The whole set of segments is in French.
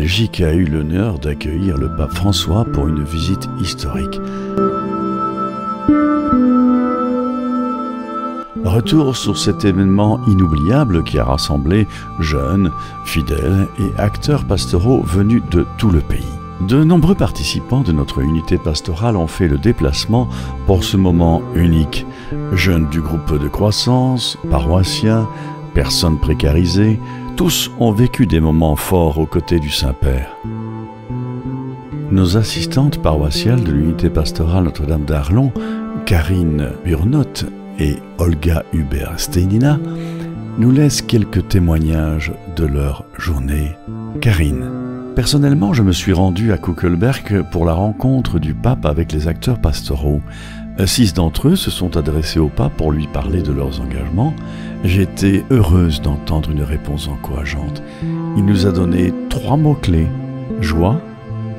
Belgique a eu l'honneur d'accueillir le pape François pour une visite historique. Retour sur cet événement inoubliable qui a rassemblé jeunes, fidèles et acteurs pastoraux venus de tout le pays. De nombreux participants de notre unité pastorale ont fait le déplacement pour ce moment unique. Jeunes du groupe de croissance, paroissiens, personnes précarisées, tous ont vécu des moments forts aux côtés du Saint-Père. Nos assistantes paroissiales de l'unité pastorale Notre-Dame d'Arlon, Karine Burnotte et Olga Hubert-Steinina, nous laissent quelques témoignages de leur journée. Karine: personnellement, je me suis rendu à Kuckelberg pour la rencontre du pape avec les acteurs pastoraux. 6 d'entre eux se sont adressés au pape pour lui parler de leurs engagements. J'étais heureuse d'entendre une réponse encourageante. Il nous a donné 3 mots-clés: joie,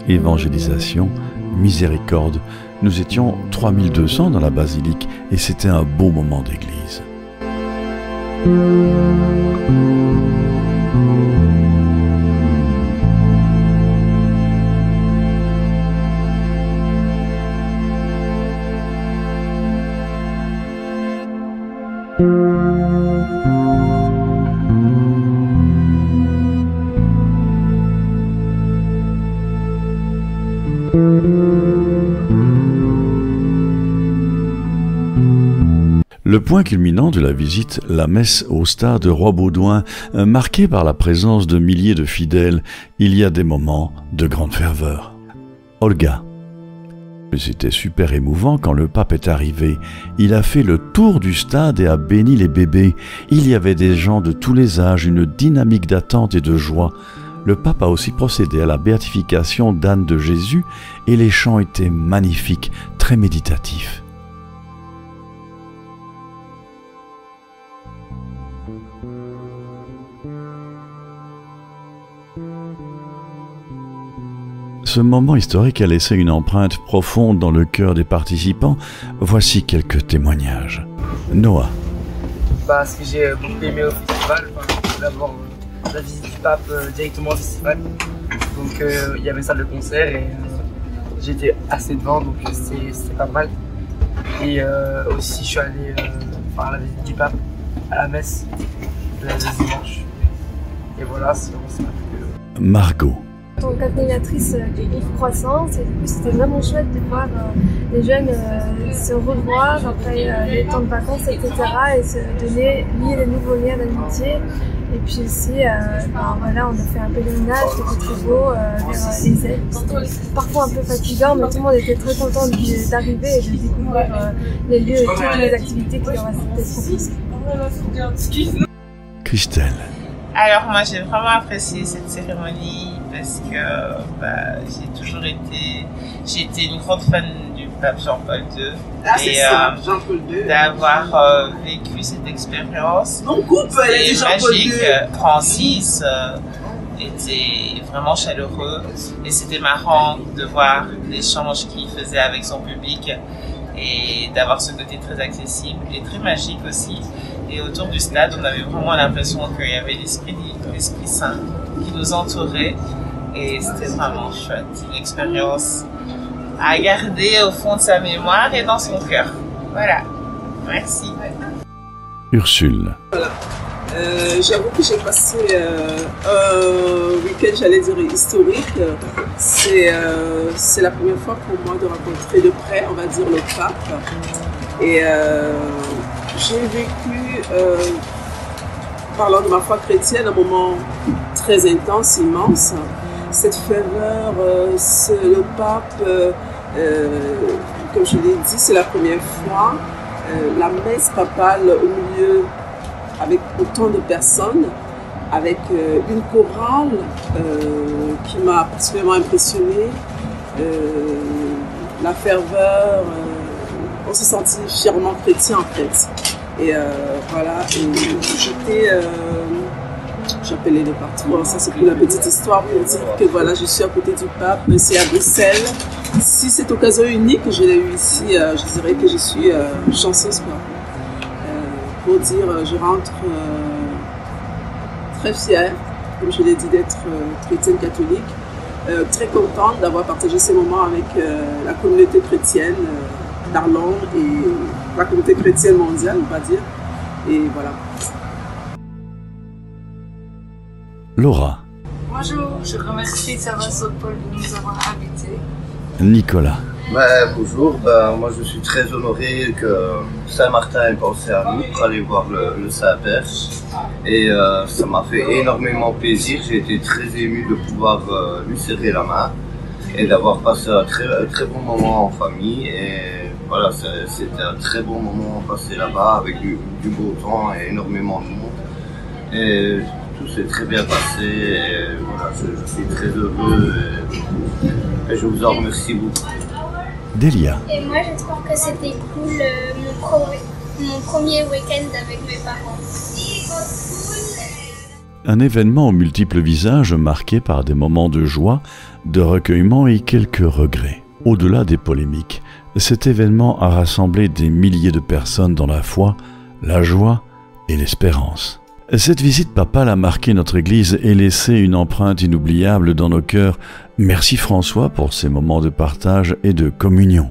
évangélisation, miséricorde. Nous étions 3200 dans la basilique et c'était un beau moment d'église. Le point culminant de la visite, la messe au stade Roi-Baudouin, marquée par la présence de milliers de fidèles, il y a des moments de grande ferveur. Olga: c'était super émouvant quand le pape est arrivé. Il a fait le tour du stade et a béni les bébés. Il y avait des gens de tous les âges, une dynamique d'attente et de joie. Le pape a aussi procédé à la béatification d'Anne de Jésus et les chants étaient magnifiques, très méditatifs. Ce moment historique a laissé une empreinte profonde dans le cœur des participants. Voici quelques témoignages. Noah: Ce que j'ai beaucoup aimé au festival, d'abord la visite du pape directement au festival. Donc il y avait salle de concert et j'étais assez devant, donc c'était pas mal. Et aussi je suis allé à la visite du pape, à la messe le dimanche. Et voilà, c'est ça m'a plu. Margot: en tant qu'accompagnatrice du groupe Croissance, et du coup c'était vraiment chouette de voir les jeunes se revoir après les temps de vacances, etc. et se donner, lier les nouveaux liens d'amitié. Et puis aussi, voilà, on a fait un pèlerinage qui était très beau vers les ailes. C'était parfois un peu fatigant, mais tout le monde était très content d'arriver et de découvrir les lieux et toutes les activités qui leur étaient proposées. Christelle: alors moi j'ai vraiment apprécié cette cérémonie parce que j'ai été une grande fan du pape Jean-Paul II et d'avoir vécu cette expérience. C'était magique. Francis était vraiment chaleureux et c'était marrant de voir l'échange qu'il faisait avec son public et d'avoir ce côté très accessible et très magique aussi. Et autour du stade, on avait vraiment l'impression qu'il y avait l'Esprit Saint qui nous entourait. Et c'était vraiment chouette. Une expérience à garder au fond de sa mémoire et dans son cœur. Voilà. Merci. Ursule: voilà. J'avoue que j'ai passé un week-end, j'allais dire, historique. C'est la première fois pour moi de rencontrer de près, on va dire, le pape. Et j'ai vécu, parlant de ma foi chrétienne, un moment très intense, immense. Cette ferveur, le pape, comme je l'ai dit, c'est la première fois. La messe papale au milieu, avec autant de personnes, avec une chorale qui m'a particulièrement impressionnée. La ferveur, on se sentit fièrement chrétien en fait. Et voilà, et j'appelais de partout, hein. Ça c'est pour la petite histoire pour dire que voilà, je suis à côté du pape, c'est à Bruxelles. Si cette occasion unique que je l'ai eue ici, je dirais que je suis chanceuse quoi. Pour dire, je rentre très fière, comme je l'ai dit, d'être chrétienne catholique. très contente d'avoir partagé ces moments avec la communauté chrétienne d'Arlon et la communauté chrétienne mondiale, on va dire. Et voilà. Laura. Bonjour, je remercie Sébastopol de nous avoir invités. Nicolas. Bonjour, moi je suis très honoré que Saint-Martin ait pensé à nous pour aller voir le Saint-Père. Et ça m'a fait énormément plaisir, j'ai été très ému de pouvoir lui serrer la main et d'avoir passé un très bon moment en famille. Et voilà, c'était un très bon moment passé là-bas avec du beau temps et énormément de monde. Et tout s'est très bien passé et voilà, je suis très heureux et je vous en remercie beaucoup. Delia. Et moi je trouve que c'était cool mon premier week-end avec mes parents. Un événement aux multiples visages marqué par des moments de joie, de recueillement et quelques regrets. Au-delà des polémiques, cet événement a rassemblé des milliers de personnes dans la foi, la joie et l'espérance. Cette visite papale a marqué notre Église et laissé une empreinte inoubliable dans nos cœurs. Merci François pour ces moments de partage et de communion.